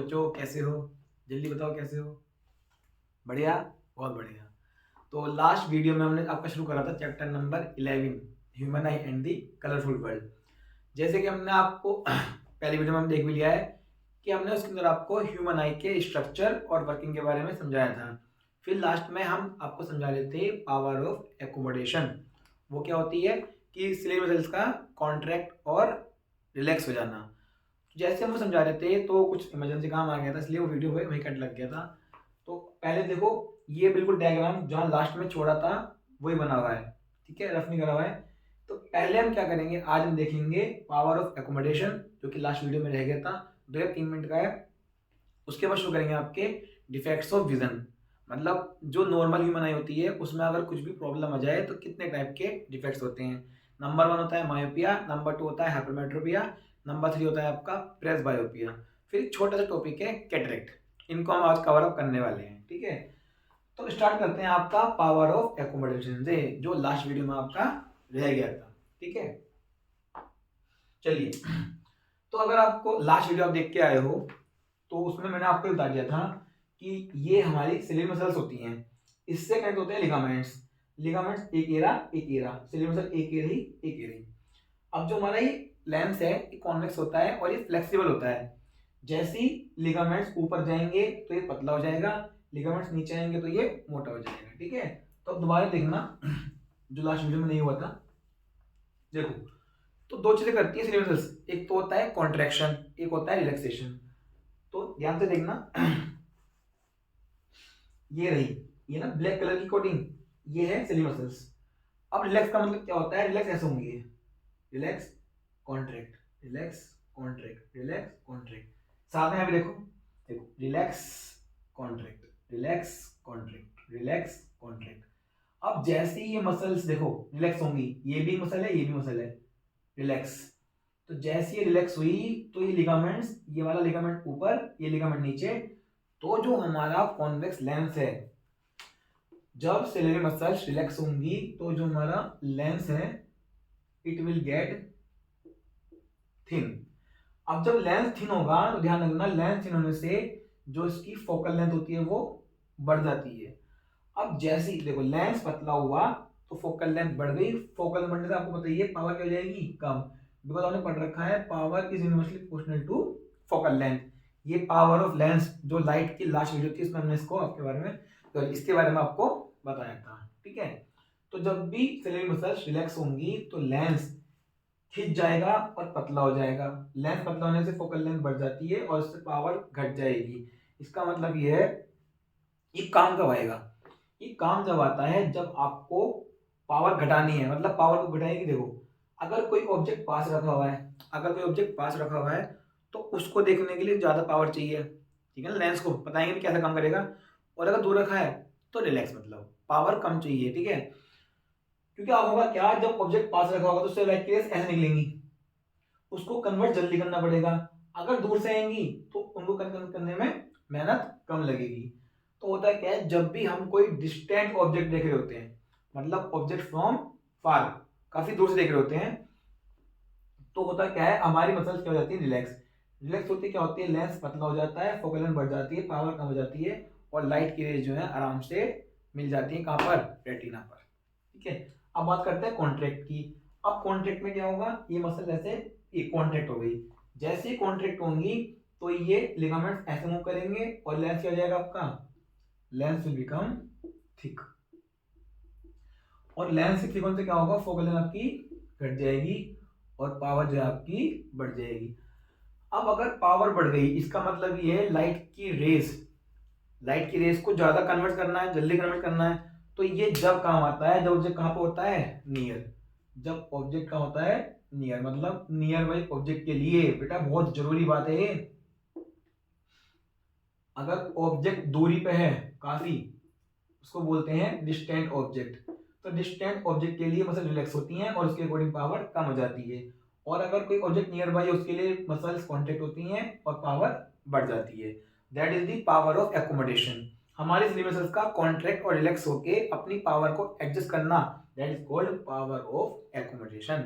बच्चों, कैसे हो? जल्दी बताओ कैसे हो? बढ़िया? बहुत बढ़िया। तो लास्ट वीडियो में हमने आपका शुरू करा था chapter number 11, human I and the colourful world. जैसे कि हमने आपको पहली वीडियो में हम देख भी लिया है कि हमने उसके अंदर आपको ह्यूमन आई के स्ट्रक्चर और वर्किंग के बारे में समझाया था। फिर लास्ट में हम आपको समझा रहे थे पावर ऑफ एकोमोडेशन। वो क्या होती है कि सिलेबस मसल्स का कॉन्ट्रैक्ट और रिलैक्स हो जाना। जैसे हम वो समझा रहे थे तो कुछ इमरजेंसी काम आ गया था, इसलिए वो वीडियो वहीं कट लग गया था। तो पहले देखो, ये बिल्कुल डायग्राम जहाँ लास्ट में छोड़ा था वही बना हुआ है, ठीक है, रफ नहीं करा हुआ है। तो पहले हम क्या करेंगे, आज हम देखेंगे पावर ऑफ एकोमोडेशन, जो कि लास्ट वीडियो में रह गया था, 2 या 3 मिनट का है। उसके बाद शुरू करेंगे आपके डिफेक्ट्स ऑफ विजन, मतलब जो नॉर्मल ह्यूमन आई होती है उसमें अगर कुछ भी प्रॉब्लम आ जाए तो कितने टाइप के डिफेक्ट्स होते हैं। नंबर 1 होता है मायोपिया, नंबर 2 होता है हाइपरमेट्रोपिया, नंबर 3 होता है आपका प्रेसबायोपिया। फिर एक छोटा सा टॉपिक है कैटरेक्ट। इनको हम आज कवर अप करने वाले हैं, ठीक है। तो स्टार्ट करते हैं आपका पावर ऑफ एकोमोडेशन से, जो लास्ट वीडियो में आपका रह गया था, ठीक है। चलिए, तो अगर आपको लास्ट वीडियो आप देख के आए हो तो उसमें मैंने आपको बता दिया था कि ये हमारी सिलियरी मसल्स होती हैं, इससे कनेक्ट होते हैं लिगामेंट्स। लिगामेंट्स एक एरा एक एरा, सिलियरी मसल एक एरा ही एक एरा ही। अब जो हमारा ये लेंस है ये कॉन्वेक्स होता है और ये फ्लेक्सिबल होता है। जैसे ही लिगामेंट्स ऊपर जाएंगे तो ये पतला हो जाएगा, लिगामेंट्स नीचे आएंगे तो ये मोटा हो जाएगा, ठीक है। तो अब दोबारा देखना जो लास्ट वीडियो में नहीं हुआ था। देखो, तो 2 चीजें करती है सिलियरी मसल्स, एक तो होता है कॉन्ट्रैक्शन, एक होता है रिलैक्सेशन। तो ध्यान से देखना, ये रही, ये ना ब्लैक कलर की कोटिंग, ये है सिलियरी मसल्स। अब रिलैक्स का मतलब क्या होता है, रिलैक्स ऐसे होंगे, relax contract, relax contract, relax contract. साथ में यहाँ पे देखो, देखो relax contract, relax contract, relax contract. अब जैसे ही ये मसल्स देखो रिलैक्स होंगी, ये भी मसल है ये भी मसल है, रिलैक्स। तो जैसे ये रिलैक्स हुई तो ये लिगामेंट्स, ये वाला लिगामेंट ऊपर ये लिगामेंट नीचे, तो जो हमारा कॉन्वेक्स लेंस है, जब सिलियरी मसल्स रिलैक्स होंगी तो जो हमारा लेंस है इट विल गेट थिन। अब जब लेंस थिन होगा तो ध्यान रखना, लेंस थिन होने से जो इसकी फोकल लेंथ होती है वो बढ़ जाती है। अब जैसे ही देखो लेंस पतला हुआ तो फोकल लेंथ बढ़ गई, फोकल लेंथ बढ़ने से आपको बताइए पावर क्या हो जाएगी, कम। बिकॉज आपने पढ़ रखा है power is inversely proportional to focal length. ये पावर ऑफ लेंस जो लाइट की लास्ट वीडियो थी इसमें हमने इसको आपके बारे में, तो इसके बारे में आपको बताया था, ठीक है। तो जब भी सिलियरी मसल्स रिलैक्स होंगी तो लेंस खिंच जाएगा और पतला हो जाएगा। लेंस पतला होने से फोकल लेंथ बढ़ जाती है और इससे पावर घट जाएगी। इसका मतलब ये है, ये काम कब आएगा, ये काम जब आता है जब आपको पावर घटानी है, मतलब पावर को घटाएगी। देखो, अगर कोई ऑब्जेक्ट पास रखा हुआ है, अगर कोई ऑब्जेक्ट पास रखा हुआ है तो उसको देखने के लिए ज्यादा पावर चाहिए, ठीक है ना, लेंस को बताएंगे भी कैसे काम करेगा। और अगर दूर रखा है तो रिलैक्स, मतलब पावर कम चाहिए, ठीक है। क्योंकि आप होगा क्या, जब ऑब्जेक्ट पास रखा होगा तो उससे लाइट की रेस ऐसे निकलेंगी, उसको कन्वर्ट जल्दी करना पड़ेगा। अगर दूर से आएंगी तो उनको कन्वर्ट करने में मेहनत कम लगेगी। तो होता है क्या है, जब भी हम कोई डिस्टेंट ऑब्जेक्ट देख रहे होते हैं, मतलब ऑब्जेक्ट फ्रॉम फार, काफी दूर से देख रहे होते हैं, तो होता क्या है, हमारी मसल्स क्या हो जाती है, रिलैक्स। रिलैक्स होती क्या होती है, लेंस पतला हो जाता है, फोकल लेंथ बढ़ जाती है, पावर कम हो जाती है और लाइट की रेज जो है आराम से मिल जाती है, कहां पर, रेटिना पर, ठीक है। अब बात करते हैं कॉन्ट्रैक्ट की। अब कॉन्ट्रैक्ट में क्या होगा, ये मसल ऐसे, ये कॉन्ट्रैक्ट हो गई, जैसे ही कॉन्ट्रैक्ट होंगी तो ये लिगामेंट्स ऐसे मूव करेंगे और लेंस क्या हो जाएगा आपका, लेंस विल बिकम थिक। और लेंस थिक होने से क्या होगा, फोकल लेंथ आपकी घट जाएगी और पावर जो है आपकी बढ़ जाएगी। अब अगर पावर बढ़ गई इसका मतलब ये है लाइट की रेस, लाइट की रेस को ज्यादा कन्वर्ट करना है, जल्दी कन्वर्ट करना है। तो ये जब काम आता है, जब ऑब्जेक्ट कहां पे होता है, नियर। जब ऑब्जेक्ट कहां होता है, नियर, मतलब नियर बाई ऑब्जेक्ट के लिए, बेटा बहुत जरूरी बात है ये। अगर ऑब्जेक्ट दूरी पे है काफी, उसको बोलते हैं डिस्टेंट ऑब्जेक्ट। तो डिस्टेंट ऑब्जेक्ट के लिए मसल रिलैक्स होती हैं और उसके अकॉर्डिंग पावर कम हो जाती है। और अगर कोई ऑब्जेक्ट नियर बाई उसके लिए मसल्स कॉन्ट्रैक्ट होती हैं और पावर बढ़ जाती है। That is the power of accommodation. हमारे सिलियरी मसल्स का कॉन्ट्रैक्ट और रिलैक्स होके अपनी पावर को एडजस्ट करना, that is called power of accommodation,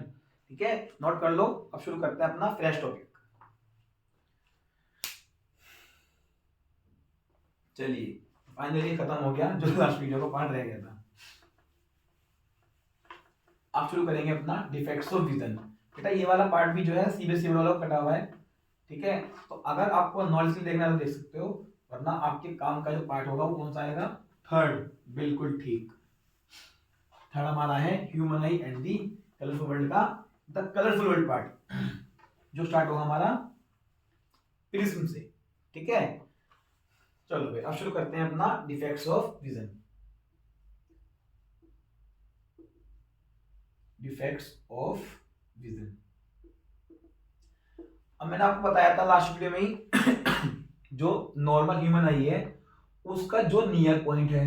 ठीक है। नोट कर लो। अब शुरू करते हैं अपना फ्रेश टॉपिक। चलिए फाइनली खत्म हो गया जो लास्ट वीडियो को पार्ट रह गया था। अब शुरू करेंगे अपना डिफेक्ट्स ऑफ विजन। बेटा ये वाला पार्ट भी जो है सीबीएसई वाला कटा हुआ है, ठीक है। तो अगर आपको नॉलेज के लिए देखना है तो देख सकते हो, वरना आपके काम का जो पार्ट होगा वो कौन सा आएगा, थर्ड। बिल्कुल ठीक, थर्ड हमारा है human I and the colourful world का द कलरफुल वर्ल्ड पार्ट, जो स्टार्ट होगा हमारा प्रिज्म से, ठीक है। चलो भाई अब शुरू करते हैं अपना defects of vision. Defects of vision, अब मैंने आपको बताया था लास्ट वीडियो में ही जो नॉर्मल ह्यूमन आई है उसका जो नियर पॉइंट है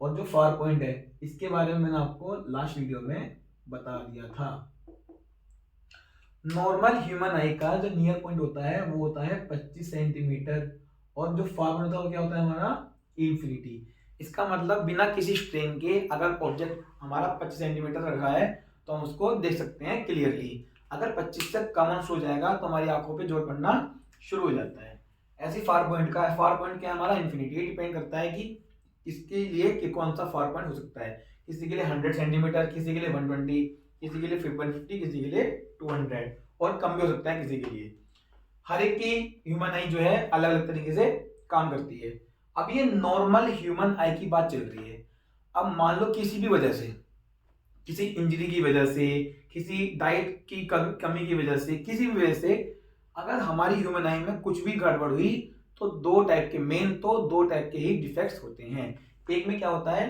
और जो फार पॉइंट है, इसके बारे में मैंने आपको लास्ट वीडियो में बता दिया था। नॉर्मल ह्यूमन आई का जो नियर पॉइंट होता है वो होता है 25 सेंटीमीटर, और जो फार पॉइंट होता है वो क्या होता है हमारा, इंफिनिटी। इसका मतलब बिना किसी स्ट्रेन के अगर ऑब्जेक्ट हमारा 25 सेंटीमीटर रखा है तो हम उसको देख सकते हैं क्लियरली। अगर 25 से कम अंश हो जाएगा तो हमारी आंखों पे जोर पड़ना शुरू हो जाता है। ऐसे फार पॉइंट का, फार पॉइंट क्या है हमारा, इंफिनिटी। ये डिपेंड करता है कि इसके लिए कि कौन सा फार पॉइंट हो सकता है। किसी के लिए 100 सेंटीमीटर, किसी के लिए 120, किसी के लिए 150, किसी के लिए 200, और कम भी हो सकता है किसी के लिए। हर एक की ह्यूमन आई जो है अलग अलग तरीके से काम करती है। अब ये नॉर्मल ह्यूमन आई की बात चल रही है। अब मान लो किसी भी वजह से, किसी इंजरी की वजह से, किसी डाइट की कमी की वजह से, किसी भी वजह से अगर हमारी ह्यूमन आई में कुछ भी गड़बड़ हुई तो दो टाइप के, मेन तो दो टाइप के ही डिफेक्ट्स होते हैं। एक में क्या होता है,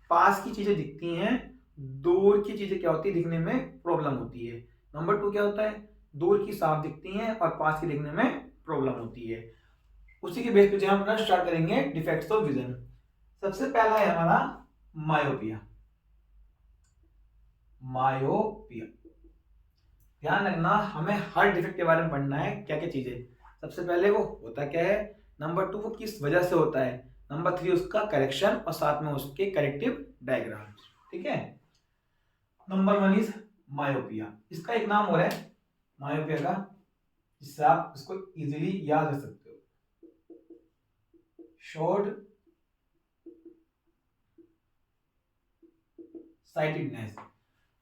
पास की चीजें दिखती हैं, दूर की चीजें क्या होती है, दिखने में प्रॉब्लम होती है। नंबर 2 क्या होता है, दूर की साफ दिखती हैं और पास की दिखने में प्रॉब्लम होती है। उसी के बेस पे हम अपना स्टार्ट करेंगे डिफेक्ट्स ऑफ विजन। सबसे पहला है हमारा मायोपिया। मायोपिया, ध्यान रखना हमें हर डिफेक्ट के बारे में पढ़ना है, क्या क्या चीजें। सबसे पहले वो होता क्या है, नंबर 2 वो किस वजह से होता है, नंबर 3 उसका करेक्शन, और साथ में उसके करेक्टिव डायग्राम, ठीक है। Number 1 is myopia. इसका एक नाम और है मायोपिया का, जिससे आप इसको इजीली याद रख सकते हो, शॉर्ट साइटेडनेस।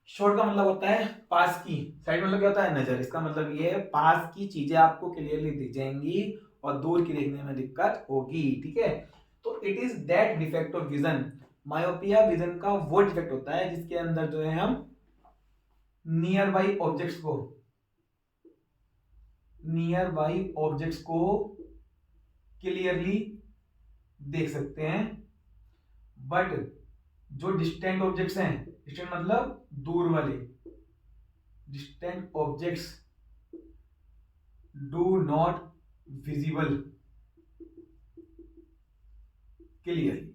शॉर्ट का मतलब होता है पास की, साइड मतलब क्या होता है, नजर। इसका मतलब ये है पास की चीजें आपको क्लियरली दिख जाएंगी और दूर की देखने में दिक्कत होगी, ठीक है। तो it is that defect of vision. Myopia vision का वो डिफेक्ट होता है जिसके अंदर जो है हम नियर बाई ऑब्जेक्ट्स को क्लियरली देख सकते हैं, बट जो डिस्टेंट ऑब्जेक्ट्स हैं, डिस्टेंट मतलब दूर वाले, distant objects do not visible clearly,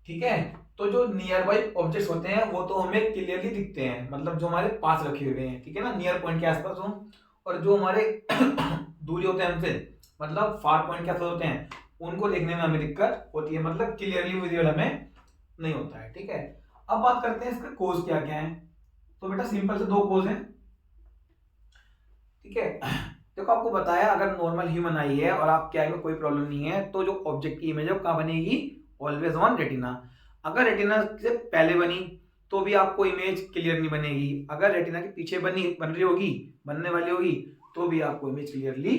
ठीक है। तो जो नियर बाई ऑब्जेक्ट्स होते हैं वो तो हमें क्लियरली दिखते हैं, मतलब जो हमारे पास रखे हुए हैं, ठीक है ना, नियर पॉइंट के आसपास हो। और जो हमारे दूरी होते हैं हमसे, मतलब फार पॉइंट के आसपास होते हैं, उनको देखने में हमें दिक्कत होती है, मतलब क्लियरली विजिबल हमें नहीं होता है, ठीक है। अब बात करते हैं इसका कोज क्या क्या है। तो बेटा सिंपल से दो कोज हैं, ठीक है। देखो आपको बताया अगर नॉर्मल ह्यूमन आई है और आपके आई में कोई प्रॉब्लम नहीं है तो जो ऑब्जेक्ट की इमेज है कहाँ बनेगी, ऑलवेज ऑन रेटिना। अगर रेटिना से पहले बनी तो भी आपको इमेज क्लियर नहीं बनेगी, अगर रेटिना के पीछे बन रही होगी, बनने वाली होगी, तो भी आपको इमेज क्लियरली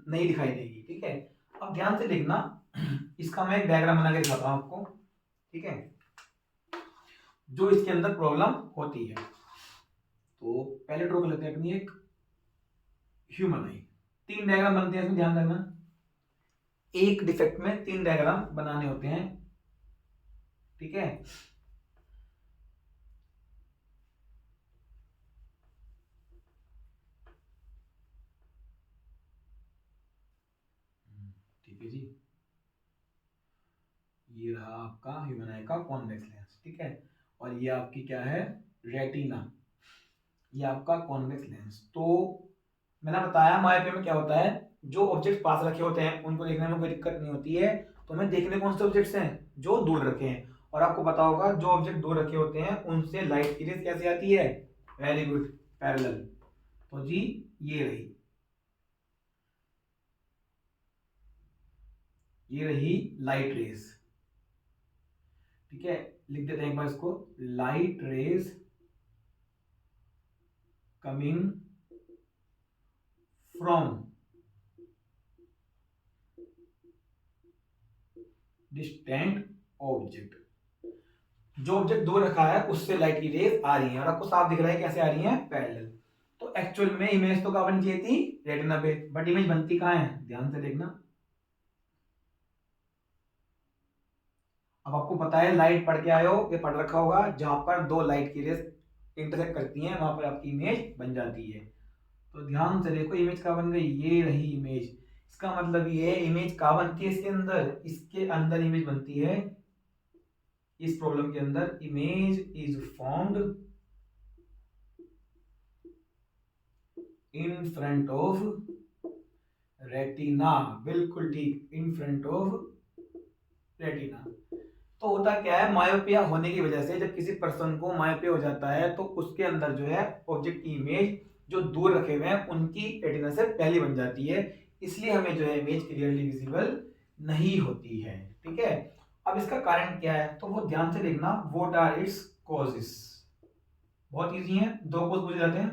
नहीं दिखाई देगी, ठीक है। अब ध्यान से देखना, इसका मैं एक डायग्राम बना के दिखाता हूं आपको, ठीक है, जो इसके अंदर प्रॉब्लम होती है। तो पहले ड्रॉ कर लेते हैं अपनी एक ह्यूमन आई। 3 डायग्राम बनते हैं इसमें, ध्यान रखना, एक डिफेक्ट में 3 डायग्राम बनाने होते हैं, ठीक है। ठीक है जी, ये रहा आपका ह्यूमन आई का कॉन्वेक्स लेंस, ठीक है। और ये आपकी क्या है, रेटिना, ये आपका कॉन्वेक्स लेंस। तो मैंने बताया मायोपिया में क्या होता है, जो ऑब्जेक्ट पास रखे होते हैं उनको देखने में कोई दिक्कत नहीं होती है। तो हमें देखने कौन से ऑब्जेक्ट्स हैं, जो दूर रखे हैं। और आपको पता होगा जो ऑब्जेक्ट दूर रखे होते हैं उनसे लाइट की रेस कैसे आती है, वेरी गुड, पैरेलल। तो जी ये रही, ये रही लाइट रेज, ठीक है, लिख देते हैं एक बार इसको, light rays coming from distant object, जो ऑब्जेक्ट दूर रखा है उससे लाइट की रेज आ रही है, और आपको साफ दिख रहा है कैसे आ रही है, पैरेलल। तो एक्चुअल में इमेज तो कहाँ बननी चाहिए थी, रेटिना पे, बट इमेज बनती कहाँ है, ध्यान से देखना। अब आपको पता है लाइट पढ़ के आए हो, ये पढ़ रखा होगा, जहां पर दो लाइट की रेज इंटरसेक्ट करती हैं वहां पर आपकी इमेज बन जाती है। तो ध्यान से देखो इमेज कहाँ बन गई, ये रही इमेज। इसका मतलब ये इमेज कहाँ बनती है, इसके अंदर इमेज बनती है। इस प्रॉब्लम के अंदर image is formed in front of retina, बिल्कुल ठीक, इन फ्रंट ऑफ रेटिना। तो होता क्या है, मायोपिया होने की वजह से जब किसी पर्सन को मायोपिया हो जाता है तो उसके अंदर जो है ऑब्जेक्ट की इमेज जो दूर रखे हुए हैं उनकी रेटिना से पहले बन जाती है, इसलिए हमें जो है इमेज क्लियरली विजिबल नहीं होती है, ठीक है। अब इसका कारण क्या है, तो वो ध्यान से देखना, व्हाट आर इट्स कॉजेस। बहुत इजी है, दो कॉज पूछे जाते हैं।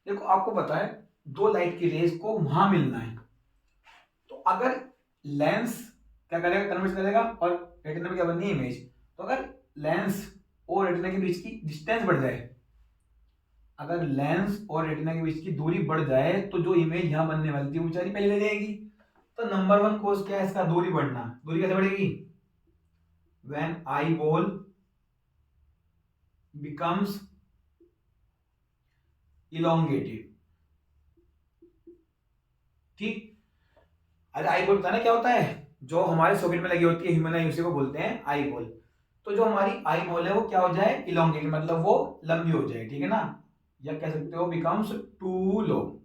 देखो आपको पता है दो लाइट की रेज को वहां मिलना है, तो अगर लेंस क्या करेगा, कन्वर्ट करेगा, और रेटिना में क्या बननी है, इमेज। तो अगर लेंस और रेटिना के बीच की डिस्टेंस बढ़ जाए, अगर लेंस और रेटिना के बीच की दूरी बढ़ जाए तो जो इमेज यहां बनने वाली थी वो बेचारी पहले ले जाएगी। तो नंबर वन कॉज क्या है इसका, दूरी बढ़ना। दूरी कैसे बढ़ेगी, when eye ball becomes elongated, ठीक। अरे आई बॉल बताना क्या होता है, जो हमारे सॉकेट में लगी होती है ह्यूमन आई, उसी को बोलते हैं आई बॉल। तो जो हमारी आई बॉल है वो क्या हो जाए, इलोंगेटेड, मतलब वो लंबी हो जाए, ठीक है ना, या कह सकते हो becomes too long.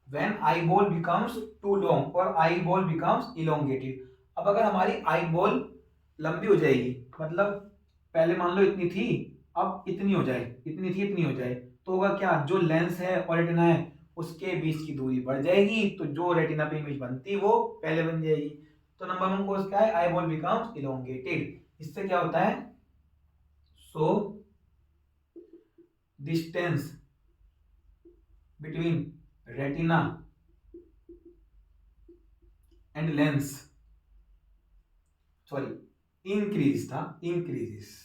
When eye ball becomes too long और आई बॉल बिकम्स इलोंगेटेड। अब अगर हमारी आई बॉल लंबी हो जाएगी, मतलब पहले मान लो इतनी थी, अब इतनी हो जाए, इतनी थी इतनी हो जाए, तो होगा क्या, जो लेंस है और रेटिना है उसके बीच की दूरी बढ़ जाएगी, तो जो रेटिना पे इमेज बनती वो पहले बन जाएगी। तो नंबर वन कॉज क्या है, आई बॉल बिकम्स इलोंगेटेड। इससे क्या होता है, so distance between retina and lens, sorry increase था, इंक्रीजेस,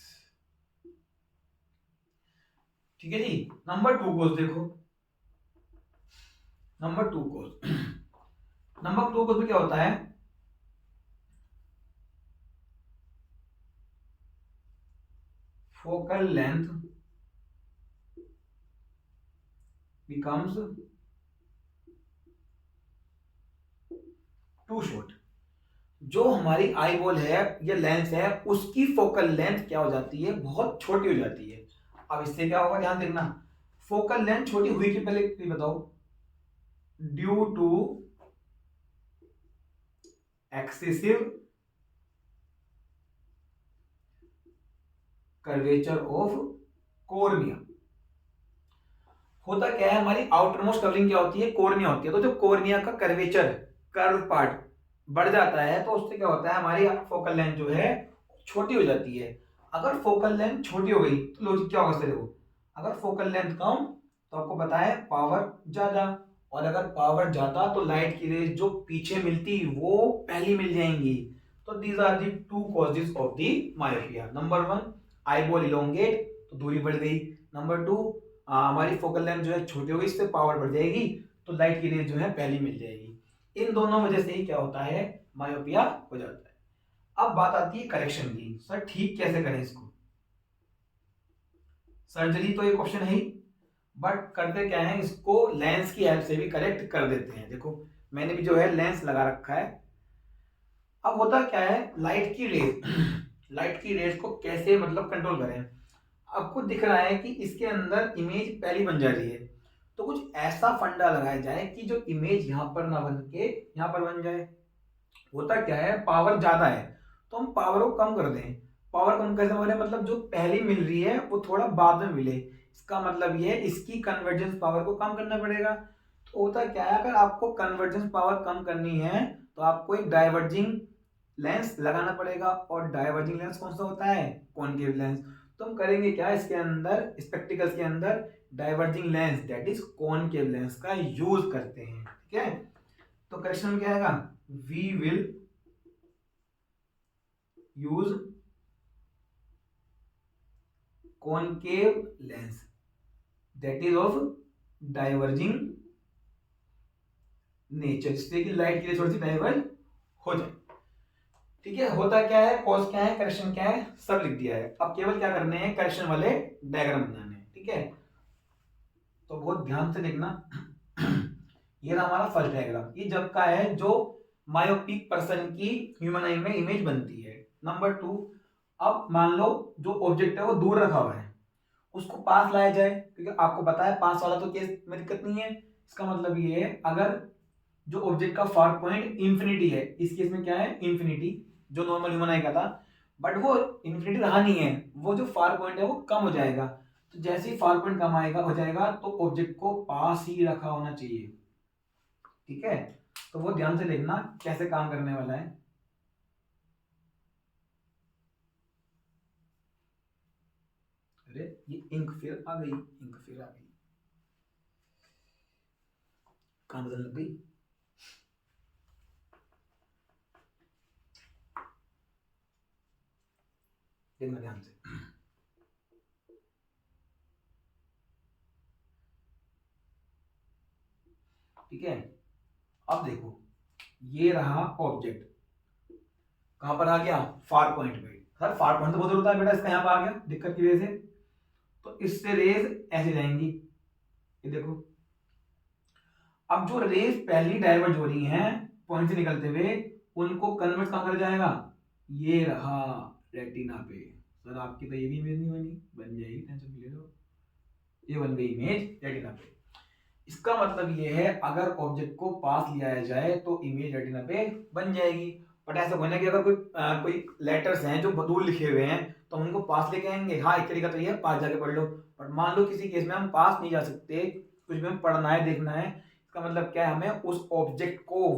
ठीक है जी। नंबर टू कोज देखो, number two cause number two cause में क्या होता है, focal length becomes too short. जो हमारी आई बॉल है या लेंस है उसकी फोकल लेंथ क्या हो जाती है, बहुत छोटी हो जाती है। अब इससे क्या होगा, ध्यान देखना, फोकल लेंथ छोटी हुई कि पहले ये बताओ, due to excessive curvature of cornea. होता क्या है, हमारी आउटर मोस्ट कवरिंग क्या होती है, कोर्निया होती है। तो जो कोर्निया का कर्वेचर, कर्व पार्ट बढ़ जाता है तो उससे क्या होता है, हमारी फोकल लेंथ जो है छोटी हो जाती है। अगर फोकल लेंथ छोटी हो गई तो लॉजिक क्या होगा, देखो, अगर फोकल लेंथ कम तो आपको पता है पावर ज्यादा, और अगर पावर ज्यादा तो लाइट की रेज जो पीछे मिलती वो पहली मिल जाएंगी। तो these are the two causes of the myopia. Number one, eye ball elongate तो दूरी बढ़ गई। नंबर टू, हमारी फोकल लेंथ जो है छोटी हो गई, इससे पावर बढ़ जाएगी तो लाइट की रेज जो है पहली मिल जाएगी। इन दोनों वजह से ही क्या होता है, मायोपिया हो जाता है। अब बात आती है करेक्शन की, सर ठीक कैसे करें इसको। सर्जरी तो एक ऑप्शन है ही, बट करते क्या है, इसको लेंस की हेल्प से भी करेक्ट कर देते हैं। देखो मैंने भी जो है लेंस लगा रखा है। अब होता क्या है, लाइट की रेज लाइट की रेज को कैसे मतलब कंट्रोल करें। आपको दिख रहा है कि इसके अंदर इमेज पहली बन जा रही है, तो कुछ ऐसा फंडा लगाया जाए कि जो इमेज यहां पर ना बन के यहां पर बन जाए। होता क्या है, पावर ज्यादा है तो हम पावर को कम कर दें। पावर कम कैसे हो रहा है, मतलब जो पहली मिल रही है वो थोड़ा बाद में मिले, इसका मतलब ये है इसकी कन्वर्जेंस पावर को कम करना पड़ेगा। तो होता क्या है, अगर आपको कन्वर्जेंस पावर कम करनी है तो आपको एक डाइवर्जिंग लेंस लगाना पड़ेगा, और डाइवर्जिंग लेंस कौन सा होता है, कॉनकेव लेंस। तो हम करेंगे क्या, इसके अंदर स्पेक्टिकल्स के अंदर diverging lens that is concave lens का यूज करते हैं, ठीक है। तो करेक्शन में क्या आएगा, we will use concave lens that is of diverging nature, जिससे कि लाइट की रे थोड़ी सी डाइवर्ज हो जाए, ठीक है। होता क्या है, कॉज क्या है, करेक्शन क्या है, सब लिख दिया है। अब केवल क्या करने हैं, करेक्शन वाले डायग्राम बनाने हैं, ठीक है। तो बहुत ध्यान से देखना। ये रहा हमारा फर्स्ट डायग्राम, ये जब का है जो मायोपिक पर्सन की ह्यूमन आई में इमेज बनती है। नंबर 2, अब मान लो जो ऑब्जेक्ट है वो दूर रखा हुआ है, उसको पास लाया जाए, क्योंकि आपको पता है पास वाला तो केस में दिक्कत नहीं है। इसका मतलब ये है, अगर जो ऑब्जेक्ट का फार पॉइंट इंफिनिटी है, इस केस में क्या है, इंफिनिटी, जो नॉर्मल ह्यूमन आई का था, बट वो इंफिनिटी रहा नहीं है, वो जो फार पॉइंट है वो कम हो जाएगा। तो जैसे ही फार पॉइंट कम आएगा हो जाएगा, तो ऑब्जेक्ट को पास ही रखा होना चाहिए, ठीक है। तो वो ध्यान से देखना कैसे काम करने वाला है। अरे ये इंक फिर आ गई, इंक फिर आ गई, कहां बदल लग गई। देखना ध्यान से, ठीक है। अब देखो, ये रहा ऑब्जेक्ट, कहां पर आ गया, फार पॉइंट पे। सर फार पॉइंट तो बहुत दूर होता है बेटा, इसका यहाँ पर आ गया दिक्कत की वजह से। तो इससे रेज ऐसे जाएंगी, ये देखो। अब जो रेज पहली डाइवर्ज हो रही हैं पॉइंट से निकलते हुए, उनको कन्वर्ट कहां कर जाएगा, ये रहा रेटिना पे। सर आपकी तो ये भी इमेज नहीं बनी, बन जाएगी, टेंशन ले लो। ये बन गई इमेज रेटिना पे। इसका मतलब ये है, अगर ऑब्जेक्ट को पास लिया जाए तो इमेज रेटिना पे बन जाएगी। बट ऐसा होना कि अगर कोई लेटर्स हैं जो दूर लिखे हुए हैं तो हम उनको पास लेके आएंगे, हाँ एक तरीका तो ये है पास जाके पढ़ लो। बट मान लो किसी केस में हम पास नहीं जा सकते, कुछ भी हमें पढ़ना है, देखना है, इसका मतलब क्या है, हमें उस ऑब्जेक्ट को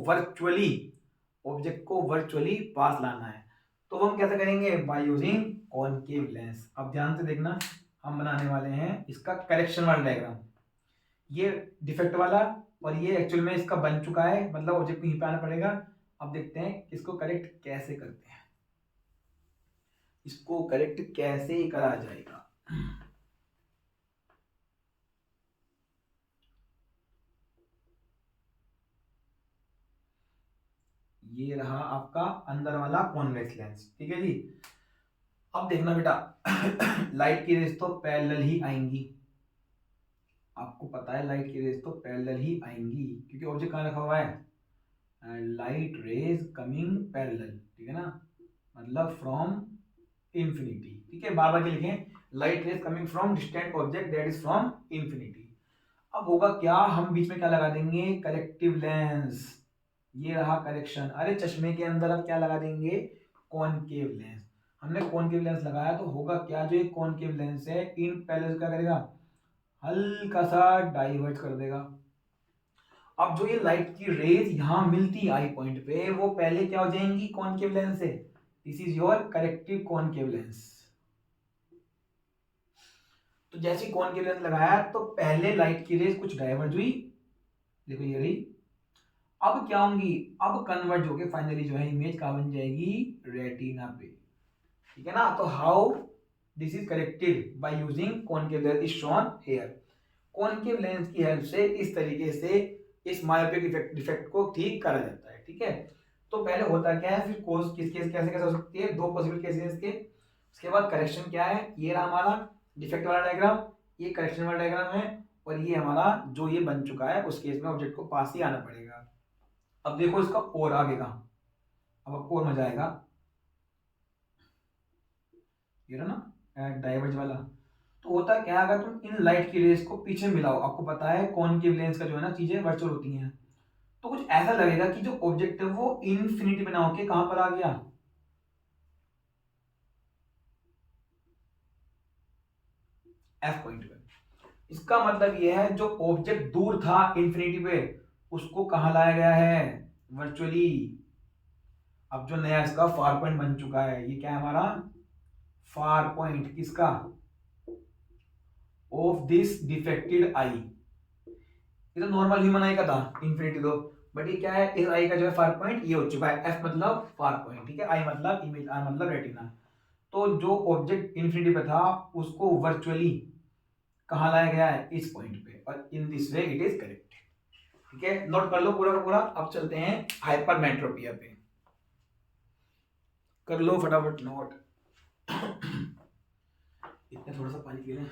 वर्चुअली पास लाना है। तो वो हम कैसे करेंगे, बाय यूजिंग कॉनकेव लेंस। अब ध्यान से देखना, हम बनाने वाले हैं इसका करेक्शन वाला डायग्राम। ये डिफेक्ट वाला, और ये एक्चुअल में इसका बन चुका है, मतलब ऑब्जेक्ट को यहीं पे आना पड़ेगा। अब देखते हैं इसको करेक्ट कैसे करते हैं, इसको करेक्ट कैसे करा जाएगा। ये रहा आपका अंदर वाला कॉन्वेक्स लेंस, ठीक है जी। अब देखना बेटा, लाइट की रेज तो पैरेलल ही आएंगी, आपको पता है लाइट की रेज तो पैरेलल ही आएंगी, क्योंकि ऑब्जेक्ट कहाँ रखा हुआ है, लाइट रेज कमिंग पैरेलल, ठीक है ना, मतलब फ्रॉम इंफिनिटी, ठीक है, बार बार के लिखें, light rays coming from distant object that is from infinity. अब होगा क्या, हम बीच में क्या लगा देंगे, करेक्टिव लेंस, ये रहा करेक्शन। अरे चश्मे के अंदर अब क्या लगा देंगे, कॉनकेव लेंस। हमने कॉनकेव लेंस लगाया तो होगा क्या, जो ये कॉनकेव लेंस है इन पैरेलल क्या करेगा, हल्का सा डाइवर्ट कर देगा। अब जो ये लाइट की रेज यहां मिलती आई पॉइंट पे, वो पहले क्या हो जाएंगी, कॉनकेव लेंस से। This is your corrective concave lens. तो जैसे कॉनकेव लेंस लगाया तो पहले लाइट की रेज कुछ डाइवर्ज हुई, देखो ये रही। अब क्या होंगी, अब कन्वर्ज होके फाइनली जो है इमेज कहां बन जाएगी, रेटिना पे, ठीक है ना। तो how this is corrected, by using concave lens is shown here. Concave lens की हेल्प से इस तरीके से इस मायोपिक डिफेक्ट को ठीक करा जाता है, ठीक है। तो पहले होता क्या है, फिर कोज किस केस कैसे कैसे हो सकती है, दो पॉसिबल केसेस के। उसके बाद करेक्शन क्या है, ये रहा हमारा डिफेक्ट वाला डायग्राम, ये करेक्शन वाला डायग्राम है, और ये हमारा जो ये बन चुका है, उस केस में ऑब्जेक्ट को पास ही आना पड़ेगा। अब देखो इसका और आगे का, अब आपको और मजा आएगा। ये रहा ना डाइवर्ज वाला। तो होता क्या है, अगर तुम इन लाइट की रेस को पीछे मिलाओ, आपको पता है कॉनकेव लेंस का जो है ना चीजें वर्चुअल होती हैं, तो कुछ ऐसा लगेगा कि जो ऑब्जेक्ट है वो इन्फिनिटी बना होके कहां पर आ गया, एफ पॉइंट पे। इसका मतलब ये है जो ऑब्जेक्ट दूर था इंफिनिटी पे उसको कहाँ लाया गया है, वर्चुअली। अब जो नया इसका फार पॉइंट बन चुका है, ये क्या है हमारा फार पॉइंट, किसका, ऑफ दिस डिफेक्टेड आई। ये तो नॉर्मल ह्यूमन आई का था इंफिनिटी तो, बट ये क्या है, इस आई का जो है फार पॉइंट ये हो चुका है। एफ मतलब फार पॉइंट, ठीक है, आई मतलब इमेज, आर मतलब रेटिना। तो जो ऑब्जेक्ट इंफिनिटी पे था उसको वर्चुअली कहाँ लाया गया है, इस पॉइंट पे, और in this way it is correct. ठीक है, नोट कर लो पूरा का पूरा। अब चलते हैं हाइपरमेट्रोपिया पे, कर लो फटाफट नोट। इतना थोड़ा सा पानी पी लें।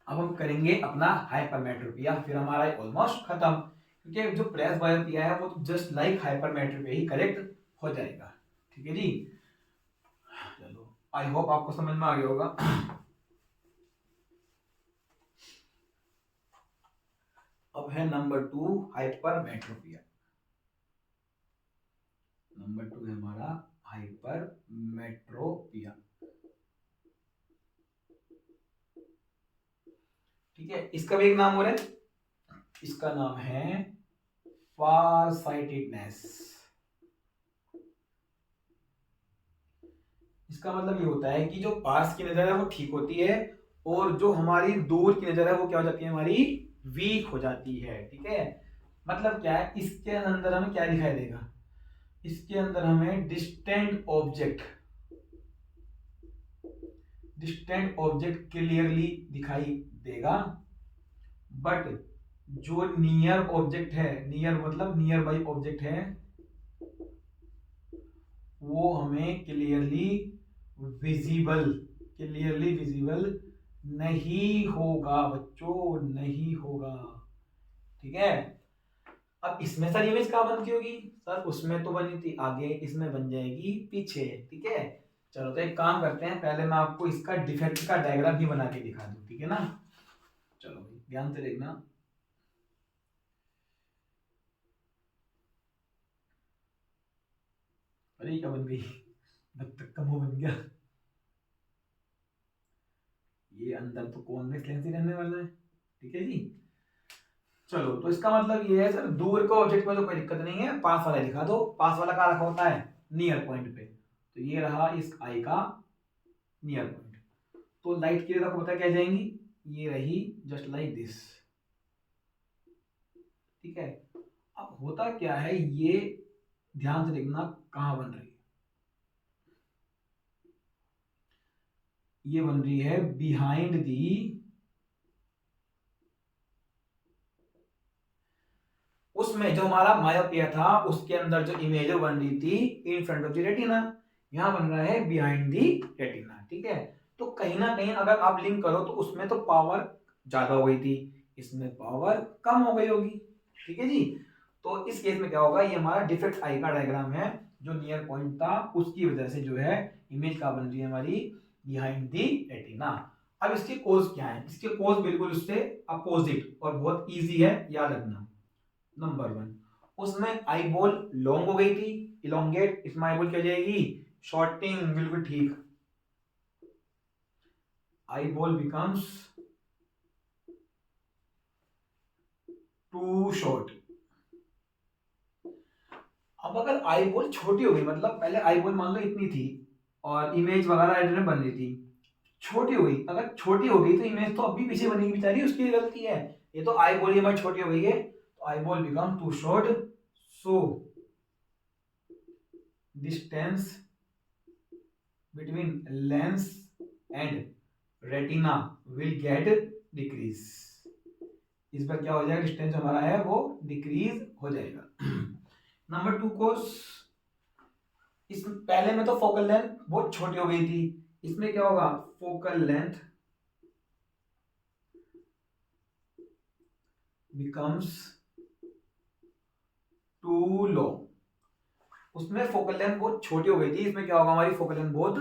अब हम करेंगे अपना हाइपरमेट्रोपिया, फिर हमारा ऑलमोस्ट खत्म, क्योंकि जो प्रेस बायोपिया है वो तो जस्ट लाइक हाइपरमेट्रोपिया ही करेक्ट हो जाएगा। ठीक है जी, चलो आई होप आपको समझ में आ गया होगा। अब है नंबर 2 हाइपरमेट्रोपिया। नंबर 2 है हमारा हाइपरमेट्रोपिया। ठीक है, इसका भी एक नाम हो रहा है, इसका नाम है फार साइटेडनेस। इसका मतलब ये होता है कि जो पास की नजर है वो ठीक होती है, और जो हमारी दूर की नजर है वो क्या हो जाती है, हमारी वीक हो जाती है। ठीक है, मतलब क्या है, इसके अंदर हमें क्या दिखाई देगा, इसके अंदर हमें डिस्टेंट ऑब्जेक्ट क्लियरली दिखाई देगा, बट जो नियर ऑब्जेक्ट है, नियर मतलब नियर बाई ऑब्जेक्ट है, वो हमें क्लियरली विजिबल नहीं होगा बच्चों, नहीं होगा। ठीक है, अब इसमें सर इमेज कहाँ बनती होगी, सर उसमें तो बनी थी आगे, इसमें बन जाएगी पीछे। ठीक है, चलो तो एक काम करते हैं, पहले मैं आपको इसका डिफेक्ट का डायग्राम भी बना के दिखा दूं, ठीक है ना। चलो ध्यान से देखना। अरे क्या बन गई, बत्तख का मुंह बन गया। ये अंदर तो कॉन्वेक्स लेंस ही रहने वाला है। ठीक है जी, चलो तो इसका मतलब ये है सर, दूर का ऑब्जेक्ट में तो कोई दिक्कत नहीं है, पास वाला दिखा दो। पास वाला कहाँ रखा होता है, नियर पॉइंट पे, तो ये रहा इस आई का नियर पॉइंट। तो लाइट की रेज आपको पता क्या जाएंगी, ये रही जस्ट लाइक दिस। ठीक है, अब होता क्या है, ये ध्यान से देखना कहां बन रही है, ये बन रही है बिहाइंड दी, उसमें जो हमारा मायोपिया था उसके अंदर जो इमेज बन रही थी in front of the retina, यहां बन रहा है बिहाइंड दी रेटिना। ठीक है, तो कहीं ना कहीं अगर आप लिंक करो तो उसमें तो पावर ज्यादा हो गई थी, इसमें पावर कम हो गई होगी। ठीक है जी, तो इस केस में क्या होगा, ये हमारा डिफेक्ट आई का डायग्राम है, जो नियर पॉइंट था उसकी वजह से जो है इमेज क्या बन रही है हमारी, बिहाइंड दी रेटिना। अब इसके कोज क्या है, इसके कोज बिल्कुल उससे अपोजिट और बहुत इजी है याद रखना। नंबर 1, उसमें आई बॉल लॉन्ग हो गई थी, इलोंगेट, इसमें आई बॉल क्या हो जाएगी, शॉर्टिंग, बिल्कुल ठीक, eye ball becomes too short. अब अगर आई बॉल छोटी हो गई, मतलब पहले आई बॉल मान लो इतनी थी और इमेज वगैरह एडिटर बन रही थी, छोटी हो गई, अगर छोटी हो गई तो इमेज तो अभी पीछे बनेगी बेचारी, उसकी गलती है। ये तो आई बॉल हमारी छोटी हो गई है, तो eye ball become too short, so distance between lens and retina will get decrease. इस पर क्या हो जाएगा, डिस्टेंस हमारा है वो डिक्रीज हो जाएगा। नंबर 2 को, इस पहले में तो फोकल लेंथ बहुत छोटी हो गई थी, इसमें क्या होगा, focal length becomes to low. उसमें फोकल लेंथ बहुत छोटी हो गई थी, इसमें क्या होगा, हमारी फोकल लेंथ बहुत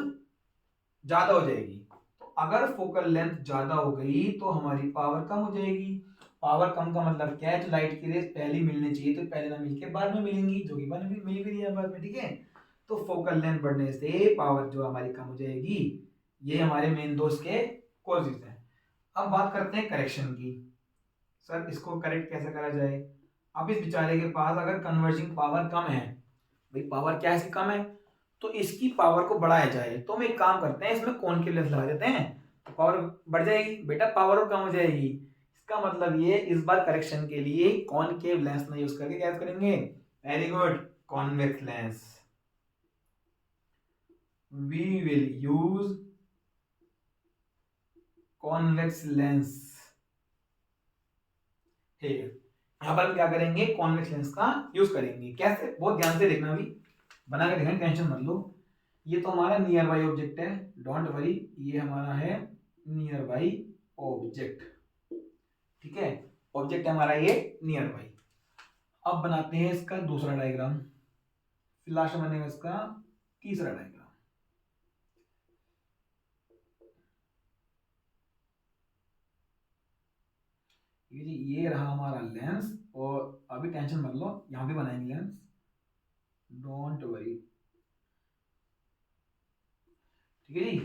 ज्यादा हो जाएगी। तो अगर फोकल लेंथ ज्यादा हो गई तो हमारी पावर कम हो जाएगी। पावर कम का मतलब क्या है, तो लाइट की रेज पहले मिलनी चाहिए तो पहले ना मिलके बाद में मिलेंगी, जो कि बाद में मिल भी रही है बाद में, ठीक है। तो फोकल लेंथ बढ़ने से पावर जो हमारी कम हो जाएगी। ये हमारे मेन दोस्त के कॉजेज हैं। अब बात करते हैं करेक्शन की। सर इसको करेक्ट कैसे करा जाए। अब इस बेचारे के पास अगर कन्वर्जिंग पावर कम है, भाई पावर क्या है इसकी कम है, तो इसकी पावर को बढ़ाया जाए। तो हम एक काम करते हैं, इसमें कॉनकेव लेंस लगा देते हैं, तो पावर बढ़ जाएगी। बेटा पावर कम हो जाएगी, इसका मतलब ये इस बार करेक्शन के लिए कॉनकेव लेंस ना यूज करके क्या करेंगे, very good, convex lens. We will use convex lens है। यहां पर हम क्या करेंगे, कॉन्वेक्स लेंस का यूज करेंगे। कैसे, बहुत ध्यान से देखना, अभी बना के देखना, टेंशन मत लो। ये तो हमारा नियर बाई ऑब्जेक्ट है, डोंट वरी, ये हमारा है नियर बाई ऑब्जेक्ट, ठीक है। ऑब्जेक्ट है हमारा ये नियर बाई। अब बनाते हैं इसका दूसरा डायग्राम, फिर लास्ट में बनेगा इसका तीसरा डायग्राम। ठीक है जी, ये रहा हमारा लेंस, और अभी टेंशन मत लो, यहां भी बनाएंगे लेंस, डोंट वरी, ठीक है जी।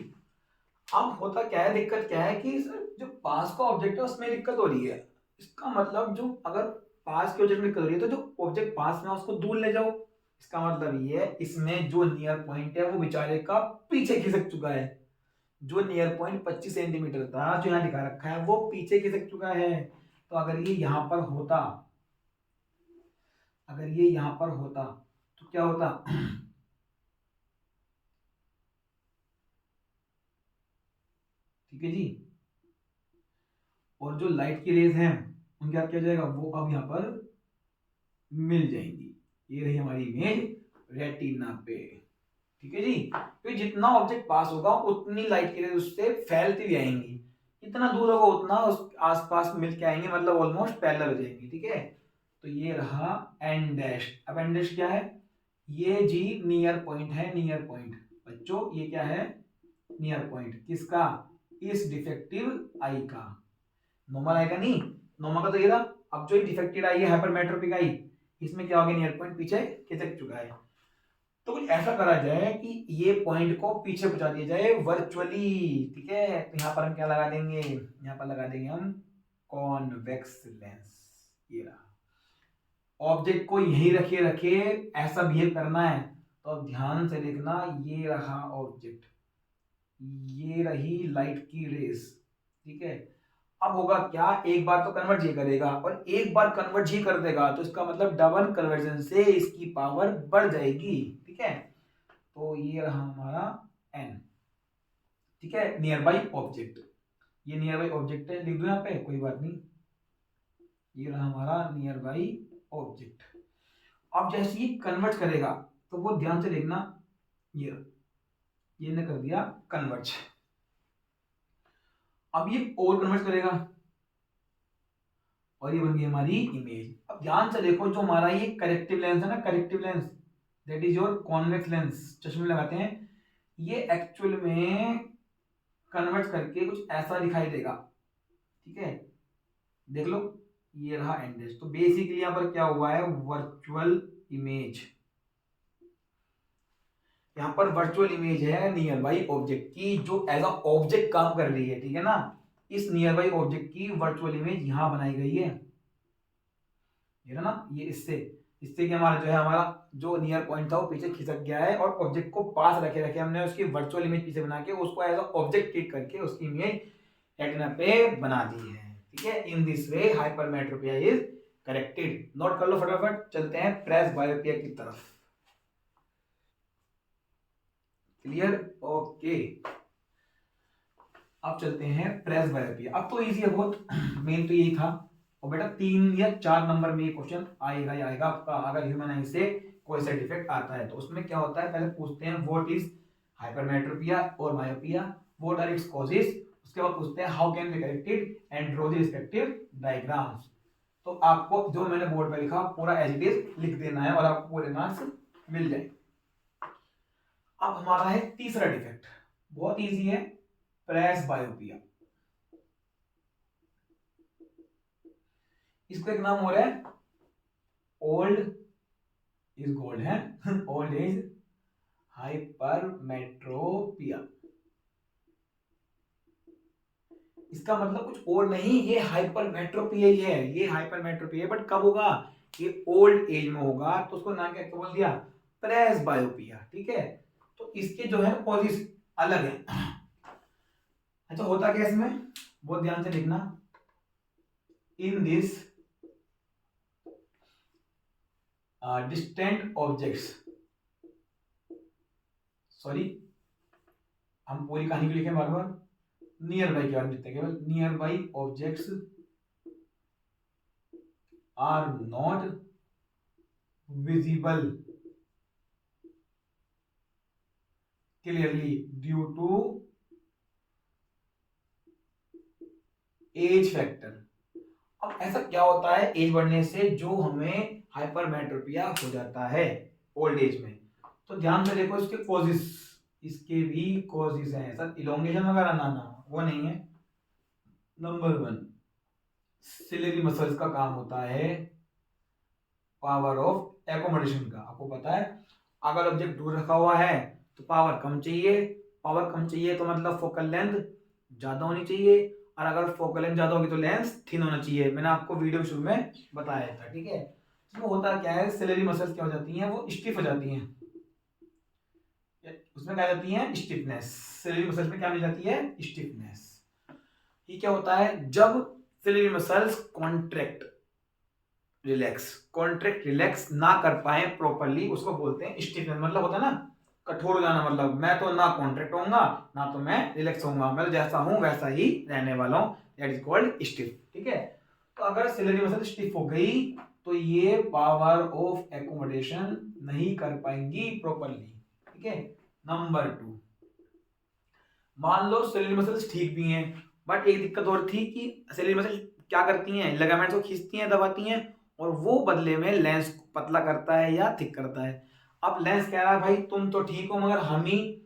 अब होता क्या है, दिक्कत क्या है कि सर जो पास का ऑब्जेक्ट है उसमें दिक्कत हो रही है। इसका मतलब जो अगर पास के ऑब्जेक्ट में दिक्कत हो रही है तो जो ऑब्जेक्ट पास में उसको दूर ले जाओ। इसका मतलब ये है, इसमें जो नियर पॉइंट है वो बेचारे का पीछे खिसक चुका है। जो नियर पॉइंट 25 सेंटीमीटर था जो यहाँ दिखा रखा है वो पीछे खिसक चुका है। तो अगर ये यहां पर होता, अगर ये यहां पर होता तो क्या होता ठीक है जी। और जो लाइट की रेज हैं उनका क्या किया जाएगा, वो अब यहाँ पर मिल जाएंगी। ये रही हमारी इमेज रेटिना पे, ठीक है जी। तो जितना ऑब्जेक्ट पास होगा उतनी लाइट की रेज उससे फैलती भी आएंगी, जितना दूर होगा उतना उस आसपास मिल के आएंगे, मतलब ऑलमोस्ट पैरेलल हो जाएंगी, ठीक है। तो ये रहा एन डैश। अब एन डैश क्या है, ये जी नियर पॉइंट है, नियर पॉइंट बच्चों, ये क्या है, नियर पॉइंट किसका, इस डिफेक्टिव आई का। नॉर्मल आई का नहीं, नॉर्मल का तो ये था। अब जो डिफेक्टेड आई है हाइपरमेट्रोपिक आई, इसमें क्या हो गया, नियर पॉइंट पीछे खिसक चुका है। तो कुछ ऐसा करा जाए कि ये पॉइंट को पीछे पहुंचा दिया जाए वर्चुअली, ठीक है। तो यहाँ पर हम क्या लगा देंगे, यहाँ पर लगा देंगे हम कॉन्वेक्स लेंस। ये रहा, ऑब्जेक्ट को यही रखे रखे ऐसा बिहेव करना है। तो अब ध्यान से देखना, ये रहा ऑब्जेक्ट, ये रही लाइट की रेस, ठीक है। अब होगा क्या, एक बार तो कन्वर्ट ही करेगा और एक बार कन्वर्ट ही कर देगा, तो इसका मतलब डबल कन्वर्जन से इसकी पावर बढ़ जाएगी, ठीक है। तो ये रहा हमारा एन, ठीक है, नियर बाई ऑब्जेक्ट। ये नियर बाई ऑब्जेक्ट है, लिख दो यहाँ पे, कोई बात नहीं। ये रहा हमारा नियर बाई ऑब्जेक्ट। अब जैसे ही कन्वर्ट करेगा तो वो ध्यान से देखना, ये ने कर दिया कन्वर्ट। अब ये और कन्वर्ट करेगा और ये बन गई हमारी इमेज। अब ध्यान से देखो, जो हमारा ये करेक्टिव लेंस है ना, corrective lens, that is your convex lens, चश्मे लगाते हैं, ये एक्चुअल में कन्वर्ट करके कुछ ऐसा दिखाई देगा, ठीक है। देख लो, ये रहा एंडेस। तो बेसिकली यहां पर क्या हुआ है, वर्चुअल इमेज, यहाँ पर वर्चुअल इमेज है नियर बाई ऑब्जेक्ट की, जो एज अ ऑब्जेक्ट काम कर रही है, ठीक है ना। इस नियर बाई ऑब्जेक्ट की वर्चुअल इमेज यहां बनाई गई है, ये ना, ये इससे इससे कि हमारा जो है, हमारा जो नियर पॉइंट था वो पीछे खिसक गया है, और ऑब्जेक्ट को पास रखे रखे हमने उसकी वर्चुअल इमेज पीछे बना के उसको एज अ ऑब्जेक्ट ट्रीट करके उसकी इमेज रेटिना पे बना दी है, ठीक है। In this way hypermetropia is corrected. Note कर लो फटाफट, चलते हैं प्रेस बायोपिया की तरफ। Clear, okay. अब चलते हैं प्रेस बायोपिया। अब तो इजी है बहुत, मेन तो यही था। और बेटा 3 या 4 नंबर में ये क्वेश्चन आएगा ही आएगा आपका, अगर ह्यूमन आई से कोई साइड इफेक्ट आता है। तो उसमें क्या होता है, पहले पूछते हैं व्हाट इज हाइपरमेट्रोपिया और myopia, what are its causes. उसके बाद पूछते हैं how can be corrected and draw the respective diagrams. तो आपको जो मैंने बोर्ड पे लिखा पूरा एज इट इज लिख देना है और आपको पूरे मार्क्स मिल जाए। अब हमारा है तीसरा डिफेक्ट, बहुत इजी है, प्रेस बायोपिया। इसको एक नाम हो रहा है ओल्ड इज गोल्ड है, ओल्ड इज हाइपरमेट्रोपिया। इसका मतलब कुछ और नहीं, ये हाइपरमेट्रोपिया ही है, ये हाइपरमेट्रोपिया, बट कब होगा, ये ओल्ड एज में होगा, तो उसको नाम क्या बोल दिया, प्रेस बायोपिया। ठीक है, तो इसके जो है कॉजेस अलग है। अच्छा होता क्या इसमें, बहुत ध्यान से देखना, in this distant objects, sorry हम पूरी कहानी को लिखे बार बार, नियर बाई के बारे में लिखते हैं केवल, nearby objects are not visible clearly due to age factor. अब ऐसा क्या होता है एज बढ़ने से जो हमें हाइपरमेट्रोपिया हो जाता है ओल्ड एज में, तो ध्यान से देखो इसके कॉजेस, इसके भी कॉजेस हैं, सर इलोंगेशन वगैरह ना ना वो नहीं है। नंबर 1, सिलेरी मसल्स का काम होता है पावर ऑफ एकोमोडेशन का। आपको पता है अगर ऑब्जेक्ट दूर रखा हुआ है तो पावर कम चाहिए, पावर कम चाहिए तो मतलब फोकल लेंथ ज्यादा होनी चाहिए, और अगर फोकल लेंथ ज्यादा होगी तो लेंस थिन होना चाहिए। मैंने आपको वीडियो शुरू में बताया था। ठीक है, इसमें होता क्या है, सिलेरी मसल्स क्या हो जाती हैं, वो स्टिफ हो जाती हैं, उसमें क्या जाती है स्टिफनेस, सिलेरी मसल्स में क्या मिल जाती है स्टिफनेस। ये क्या होता है जब ciliary muscles contract relax, contract relax ना कर पाए प्रॉपरली, उसको बोलते हैं स्टिफनेस। मतलब होता है ना कठोर हो जाना, मतलब मैं तो ना कॉन्ट्रैक्ट होऊंगा ना तो मैं रिलैक्स होऊंगा, मैं तो जैसा हूं वैसा ही रहने वाला हूं, दैट इज कॉल्ड स्टिफ। ठीक है, तो अगर सिलेरी मसल स्टिफ हो गई तो ये पावर ऑफ एकोमोडेशन नहीं कर पाएंगी प्रॉपरली। ठीक है, नंबर 2, मान लो सिलेरी मसल्स ठीक भी हैं, बट एक दिक्कत और थी कि सिलेरी मसल क्या करती हैं, लिगामेंट्स को खींचती हैं, दबाती हैं, और वो बदले में लेंस पतला करता है या थिक करता है। अब लेंस कह रहा है भाई तुम तो ठीक हो मगर हम ही,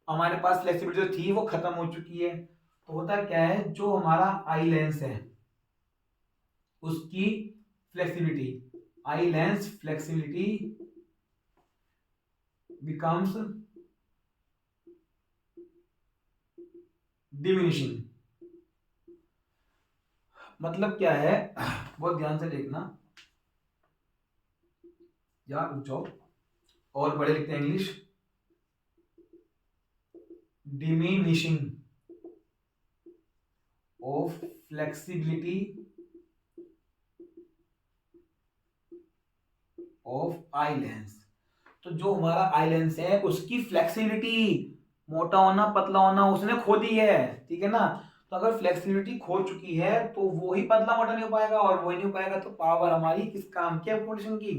हमारे पास फ्लेक्सिबिलिटी जो थी वो खत्म हो चुकी है। तो होता क्या है, जो हमारा आई लेंस है उसकी flexibility, eye lens flexibility becomes diminishing. मतलब क्या है, बहुत ध्यान से देखना यार, रुक जाओ और पढ़े लिखते हैं English, diminishing of flexibility of eye lens. तो जो हमारा आई लेंस है उसकी फ्लेक्सिबिलिटी, मोटा होना पतला होना उसने खो दी है। ठीक है ना, तो अगर फ्लेक्सिबिलिटी खो चुकी है तो वो ही पतला मोटा नहीं हो पाएगा, और वो ही नहीं हो पाएगा तो पावर हमारी किस काम की एप्लीकेशन की,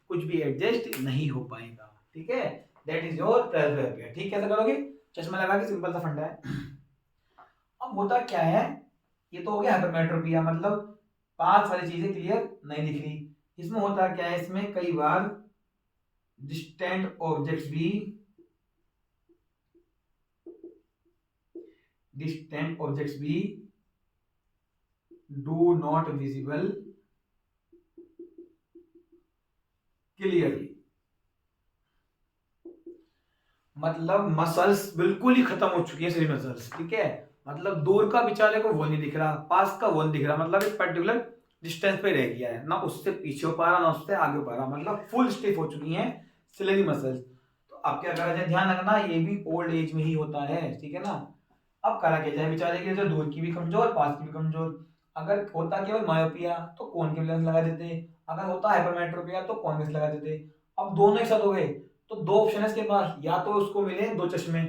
कुछ भी एडजस्ट नहीं हो पाएगा। ठीक है, दैट इज योर प्रेस। ठीक कैसे करोगे, चश्मा लगा के, सिंपल सा फंडा है। अब होता क्या है, ये तो हो गया हाइपरमेट्रोपिया, मतलब पास वाली चीजें क्लियर नहीं दिख रही। इसमें होता क्या है, इसमें कई बार डिस्टेंट ऑब्जेक्ट्स भी, डिस्टेंट ऑब्जेक्ट्स भी डू नॉट विजिबल क्लियरली। मतलब मसल्स बिल्कुल ही खत्म हो चुकी है सिर्फ मसल्स। ठीक है, मतलब दूर का बेचारे को वो नहीं दिख रहा, पास का वो नहीं दिख रहा, मतलब एक पर्टिकुलर डिस्टेंस पे रह गया है, ना उससे पीछे हो पा रहा ना उससे आगे हो पा रहा, मतलब फुल स्टिफ हो चुकी है सिलेरी मसल्स। तो अब क्या करा जाए, ध्यान रखना ये भी ओल्ड एज में ही होता है। ठीक है ना, अब करा क्या जाए, बेचारे के जो दूर की भी कमजोर पास की भी कमजोर। अगर होता केवल मायोपिया तो कौन के लेंस लगा देते, अगर होता हाइपरमेट्रोपिया तो कॉन्वेक्स लगा देते। अब दोनों एक साथ हो गए तो दो ऑप्शन है इसके पास, या तो उसको मिले दो चश्मे,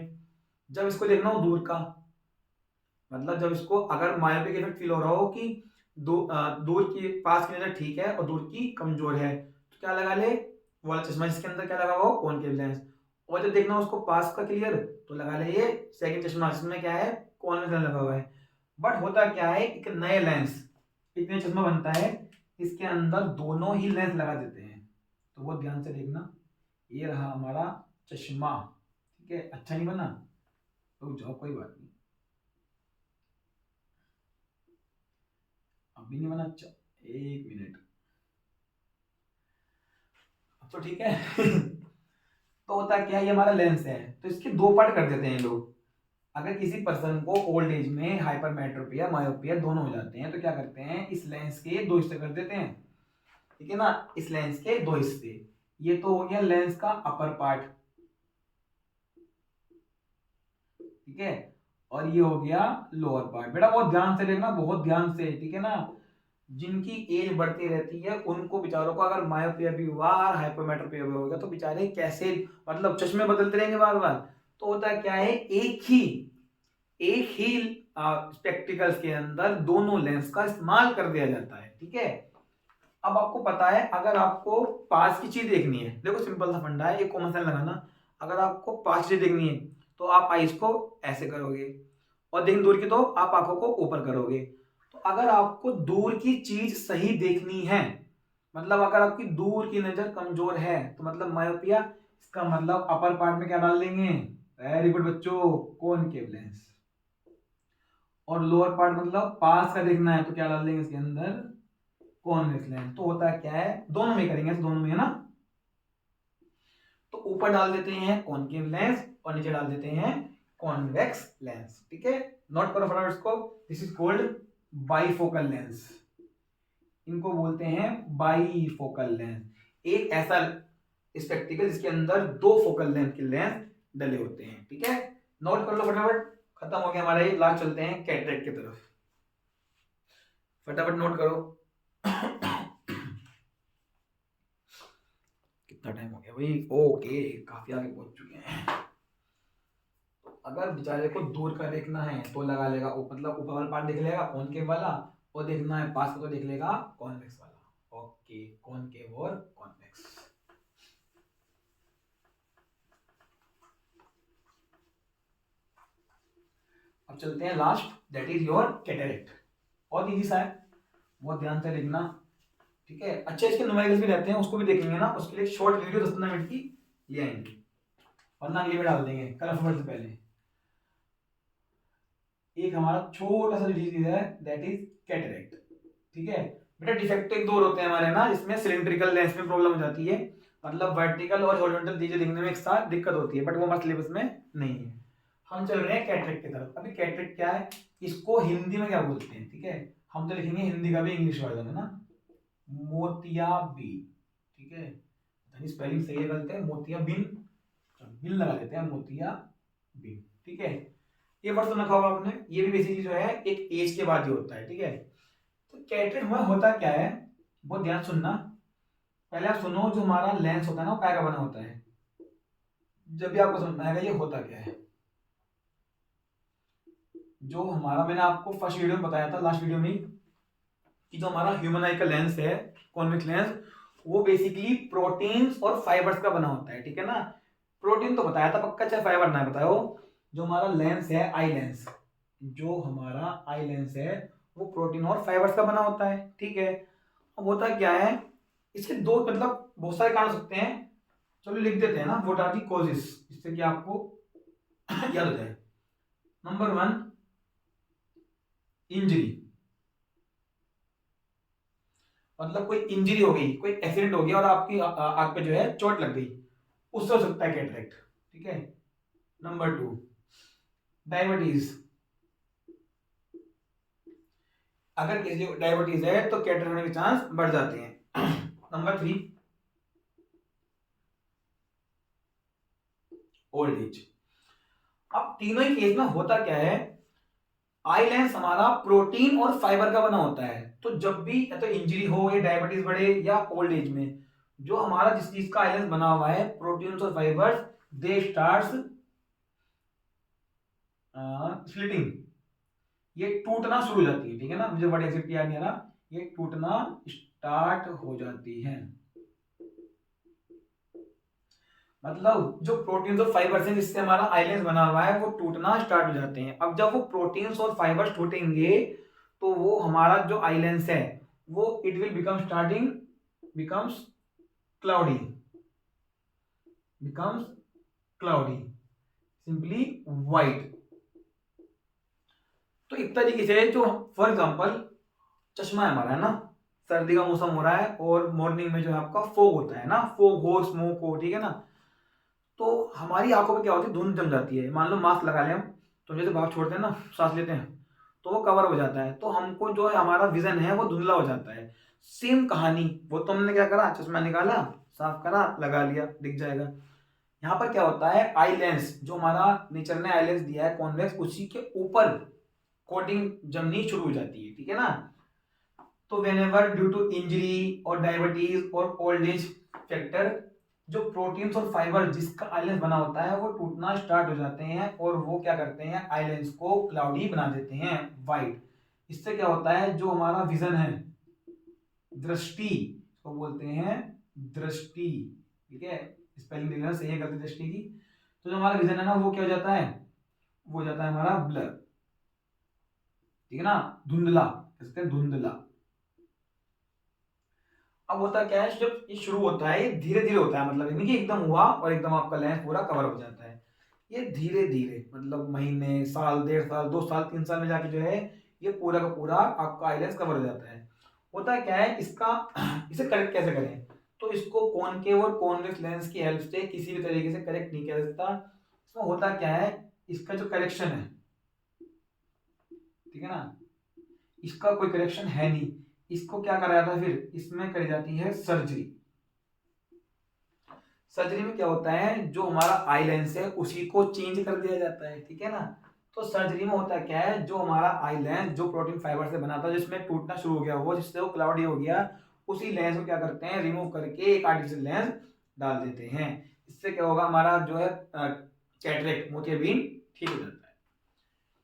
जब इसको देखना हो दूर का, मतलब जब इसको अगर मायोपिक इफेक्ट फील हो रहा हो कि दूर की पास की नजर ठीक है और दूर की कमजोर है, तो क्या लगा ले वो वाला चश्मा जिसके अंदर क्या लगा हुआ हो कॉनकेव लेंस। और जब देखना हो उसको पास का क्लियर तो लगा ले ये सेकंड चश्मा जिसमें क्या है कॉन्वेक्स लेंस लगा हुआ है। बट होता क्या है, एक नए लेंस, इतने चश्मा बनता है, इसके अंदर दोनों ही लेंस लगा देते हैं। तो वो ध्यान से देखना, ये रहा हमारा चश्मा। ठीक है, अच्छा नहीं बना तो जाओ, कोई बात नहीं। अभी नहीं बना अच्छा, 1 मिनट। अब तो ठीक है। तो होता क्या है, ये हमारा लेंस है, तो इसके दो पार्ट कर देते हैं लोग। अगर किसी पर्सन को ओल्ड एज में हाइपरमेट्रोपिया मायोपिया दोनों हो जाते हैं तो क्या करते हैं, इस लेंस के दो हिस्से कर देते हैं, ठीक है ना, इस लेंस के दो हिस्से। ये तो हो गया लेंस का अपर पार्ट, ठीक है, और ये हो गया लोअर पार्ट। बेटा बहुत ध्यान से देखना, बहुत ध्यान से, ठीक है ना। जिनकी एज बढ़ती रहती है उनको बेचारों को अगर मायोपिया भी हुआ और हाइपरमेट्रोपिया भी होगा तो बेचारे कैसे, मतलब चश्मे बदलते रहेंगे बार बार। तो होता क्या है, एक ही स्पेक्टिकल्स के अंदर दोनों लेंस का इस्तेमाल कर दिया जाता है, ठीक है। अब आपको पता है, अगर आपको पास की चीज देखनी है, देखो सिंपल सा फंडा है, एक कॉमन सेंस लगाना। अगर आपको पास की चीज देखनी है तो आप आईज को ऐसे करोगे, और देखनी दूर की तो आप आंखों को ऊपर करोगे। तो अगर आपको दूर की चीज सही देखनी है, मतलब अगर आपकी दूर की नजर कमजोर है तो मतलब मायोपिया, इसका मतलब अपर पार्ट में क्या डाल देंगे, वेरी गुड बच्चों, कॉनकेव लेंस। और लोअर पार्ट मतलब पास का देखना है तो क्या डाल देंगे इसके अंदर, कॉन्वेक्स लेंस। तो होता है क्या है, दोनों में करेंगे, दोनों में है ना। तो ऊपर डाल देते हैं कॉनकेव लेंस और नीचे डाल देते हैं कॉन्वेक्स लेंस, ठीक है। नोट करो फटाफट इसको, this is called bifocal lens. इनको बोलते हैं बाइफोकल लेंस। एक ऐसा स्पेक्टिकल जिसके अंदर दो फोकल लेंथ के लेंस डले होते हैं, ठीक है। नोट कर लो फटाफट, खत्म हो गया हमारा ये, लास्ट चलते हैं कैटरेक्ट की तरफ, फटाफट नोट करो। कितना टाइम हो गया भाई, ओके काफी आगे पहुंच चुके हैं। अगर बेचारे को दूर का देखना है तो लगा लेगा मतलब ऊपर वाला पार्ट देख लेगा कॉनकेव वाला, और देखना है पास का तो देख लेगा कॉन्वेक्स वाला। ओके, कॉनकेव और कॉन्वेक्स। अब चलते हैं last, that is your cataract. बहुत इजी सा है, बहुत ध्यान से देखना, ठीक है। अच्छे इसके न्यूमेरिकल्स भी रहते हैं, उसको भी देखेंगे ना, उसके लिए शॉर्ट वीडियो 10-15 मिनट की ले आएंगे, वरना अगले में डाल देंगे कल अल्फाबेट से पहले। एक हमारा छोटा सा डिजीज है दैट इज कैटरेक्ट, ठीक है। बेटा डिफेक्टिव दो होते हैं हमारे ना, इसमें सिलिंड्रिकल लेंस में प्रॉब्लम हो जाती है, मतलब वर्टिकल और हॉरिजॉन्टल चीजें देखने में एक साथ दिक्कत होती है, बट वो हमारे सिलेबस में नहीं है। हम चल रहे हैं कैटरेक्ट की तरफ। अभी कैटरेक्ट क्या है, इसको हिंदी में क्या बोलते हैं, ठीक है। हम तो लिखेंगे हिंदी का भी इंग्लिश वर्जन है ना, मोतियाबिंद, ठीक है। स्पेलिंग सही है गलत है, मोतियाबिंद, बिन लगा देते हैं, मोतियाबिंद, ठीक है। ये वर्ड तो लिखा होगा आपने, ये भी बेसिकली जो है एक एज के बाद ही होता है, ठीक है। तो कैटरेक्ट में होता क्या है, बहुत ध्यान सुनना। पहले आप सुनो, जो हमारा लेंस होता है ना वो काय का बना होता है, जब भी आपको समझ में आएगा ये होता क्या है। जो हमारा, मैंने आपको फर्स्ट वीडियो में बताया था, लास्ट वीडियो में, कि जो हमारा ह्यूमन आई का लेंस है, कॉन्वेक्स लेंस, वो बेसिकली प्रोटीन्स और फाइबर्स का बना होता है, ठीक है ना। प्रोटीन तो बताया था पक्का, चाहे फाइबर ना बताओ। जो हमारा लेंस है आई लेंस, जो हमारा आई लेंस है वो प्रोटीन और फाइबर्स का बना होता है, ठीक है। अब होता क्या है, इसके दो मतलब बहुत सारे कारण हो सकते हैं, चलो लिख देते हैं ना, व्हाट आर दी कॉजेस, जिससे कि आपको याद हो जाए। नंबर 1, इंजरी, मतलब कोई इंजरी हो गई, कोई एक्सीडेंट हो गया और आपकी आंख पे जो है चोट लग गई, उससे हो सकता है कैटरेक्ट, ठीक है। नंबर 2, डायबिटीज, अगर किसी को डायबिटीज है तो कैटरेक्ट होने के चांस बढ़ जाते हैं। Number 3, old age. अब तीनों ही केस में होता क्या है, आई लेंस हमारा प्रोटीन और फाइबर का बना होता है, तो जब भी या तो इंजरी हो या डायबिटीज बढ़े या ओल्ड एज में, जो हमारा जिस चीज का आई लेंस बना हुआ है प्रोटीन और फाइबर्स, दे स्टार्ट्स स्प्लिटिंग, ये टूटना शुरू हो जाती है, ठीक है ना। मुझे वर्ड एग्जैक्ट याद नहीं आ रहा, ये टूटना स्टार्ट हो जाती है, मतलब जो प्रोटीन्स और फाइबर्स हैं जिससे हमारा आइलेंस बना हुआ है वो टूटना स्टार्ट हो जाते हैं। अब जब वो प्रोटीन्स और फाइबर्स टूटेंगे तो वो हमारा जो आइलेंस है वो it will becomes cloudy, becomes cloudy, simply white. तो इस तरीके से जो फॉर एग्जांपल चश्मा है हमारा, है ना, सर्दी का मौसम हो रहा है और मॉर्निंग में जो है आपका फोग होता है ना, फोग हो, स्मोक हो, ठीक है ना, तो हमारी आंखों पे क्या होती है, धुंध जम जाती है। मान लो मास्क लगा लें हम, तो जैसे भाप छोड़ते हैं ना, सांस लेते हैं, तो वो कवर हो जाता है, तो हमको जो है हमारा विजन है वो धुंधला हो जाता है। सेम कहानी, वो तो हमने क्या करा, चश्मा निकाला, साफ करा, लगा लिया, दिख जाएगा। यहाँ पर क्या होता है, आई लेंस, जो हमारा नेचर ने आई लेंस दिया है कॉन्वेक्स, उसी के ऊपर कोटिंग जमनी शुरू हो जाती है, ठीक है ना। तो वेनेवर ड्यू टू इंजरी और डायबिटीज और ओल्ड एज फैक्टर, जो प्रोटीन्स और फाइबर जिसका आइलेंस बना होता है वो टूटना स्टार्ट हो जाते हैं और वो क्या करते हैं, आइलेंस को क्लाउडी बना देते हैं, वाइट। इससे क्या होता है, जो हमारा विजन है, दृष्टि को बोलते हैं, दृष्टि, ठीक है, स्पेलिंग देख लेना सही है गलती दृष्टि की। तो जो हमारा विजन है ना वो क्या हो जाता है, वो हो जाता है हमारा ब्लर, ठीक है ना, धुंधला, कहते हैं धुंधला। अब होता क्या है, जब ये शुरू होता है ये धीरे धीरे होता है, मतलब नहीं कि एकदम हुआ और एकदम आपका लेंस पूरा कवर हो जाता है। ये धीरे धीरे, मतलब महीने, साल, 1.5 साल, 2 साल, 3 साल में जाके जो है ये पूरा का पूरा आपका आई लेंस कवर हो जाता है। होता क्या है इसका, इसे करेक्ट कैसे करें, तो इसको कॉनकेव और कॉन्वेक्स लेंस की हेल्प से किसी भी तरीके से करेक्ट नहीं किया जा सकता। इसमें होता क्या है, इसका जो करेक्शन है, ठीक है ना, इसका कोई करेक्शन है नहीं। इसको क्या करा जाता है, फिर इसमें करी जाती है सर्जरी। सर्जरी में क्या होता है, जो हमारा आई लेंस है उसी को चेंज कर दिया जाता है, ठीक है ना। तो सर्जरी में होता क्या है, जो हमारा आई लेंस जो प्रोटीन फाइबर से बना था, जिसमें टूटना शुरू हो गया वो, जिससे वो क्लाउडी हो गया, उसी लेंस को क्या करते हैं, रिमूव करके एक आर्टिफिशियल लेंस डाल देते हैं। इससे क्या होगा, हमारा जो है कैटरेक्ट, मोतियाबिंद, ठीक हो जाता है।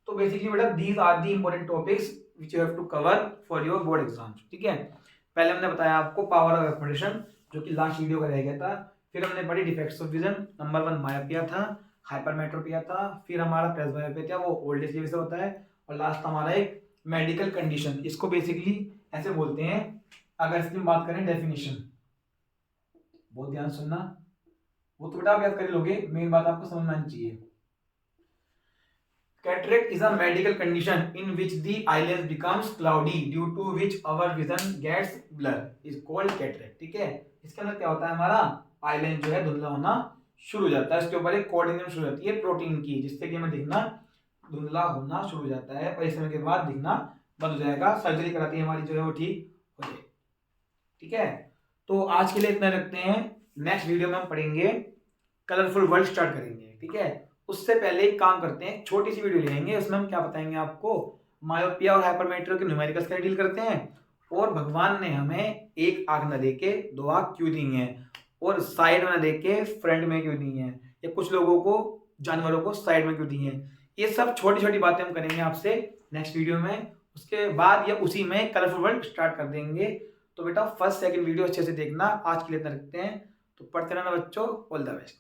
तो बेसिकली बेटा these are the important topics which you have to cover for your board exam, ठीक है। पहले हमने बताया आपको पावर ऑफ एक्सपेक्टेशन, जो कि लास्ट वीडियो का रह गया था। फिर हमने पढ़ी defects of vision, number 1 myopia था, हाइपरमेट्रोपिया था, फिर हमारा प्रेसबायोपिया था, वो ओल्ड एज की वजह से होता है, और लास्ट हमारा एक मेडिकल कंडीशन, इसको बेसिकली ऐसे बोलते हैं। अगर इसकी बात करें डेफिनेशन, बहुत ध्यान सुनना, वो तो बेटा आप याद कर लोगे, मेन बात आपको समझ में आनी चाहिए। Cataract is a medical condition in which the eyelens becomes cloudy due to which our vision gets blur is called cataract, ठीक है। इसके अंदर क्या होता है, हमारा आईलेंस जो है धुंधला होना शुरू हो जाता है, इसके ऊपर एक कोटिंग शुरू होती है प्रोटीन की, जिससे कि हमें दिखना धुंधला होना शुरू हो जाता है, और इस समय के बाद दिखना बंद हो जाएगा। सर्जरी कराती है हमारी जो है वो ठीक हो जाए, ठीक है। तो आज के लिए इतना रखते हैं, नेक्स्ट वीडियो में हम पढ़ेंगे कलरफुल वर्ल्ड स्टार्ट करेंगे, ठीक है। उससे पहले एक काम करते हैं, छोटी सी वीडियो लेंगे, उसमें हम क्या बताएंगे आपको, मायोपिया और हाइपरमेट्रो के न्यूमेरिकल्स कैसे डील करते हैं, और भगवान ने हमें एक आंख न देके 2 आंख क्यों दी हैं, और साइड में न देके फ्रंट में क्यों दी हैं, या कुछ लोगों को, जानवरों को साइड में क्यों दी हैं। ये सब छोटी छोटी बातें हम करेंगे आपसे नेक्स्ट वीडियो में। उसके बाद या उसी में कलरफुल वर्ल्ड स्टार्ट कर देंगे। तो बेटा फर्स्ट सेकंड वीडियो अच्छे से देखना। आज के लिए इतना रखते हैं, तो पढ़ते रहना बच्चों, ऑल द बेस्ट।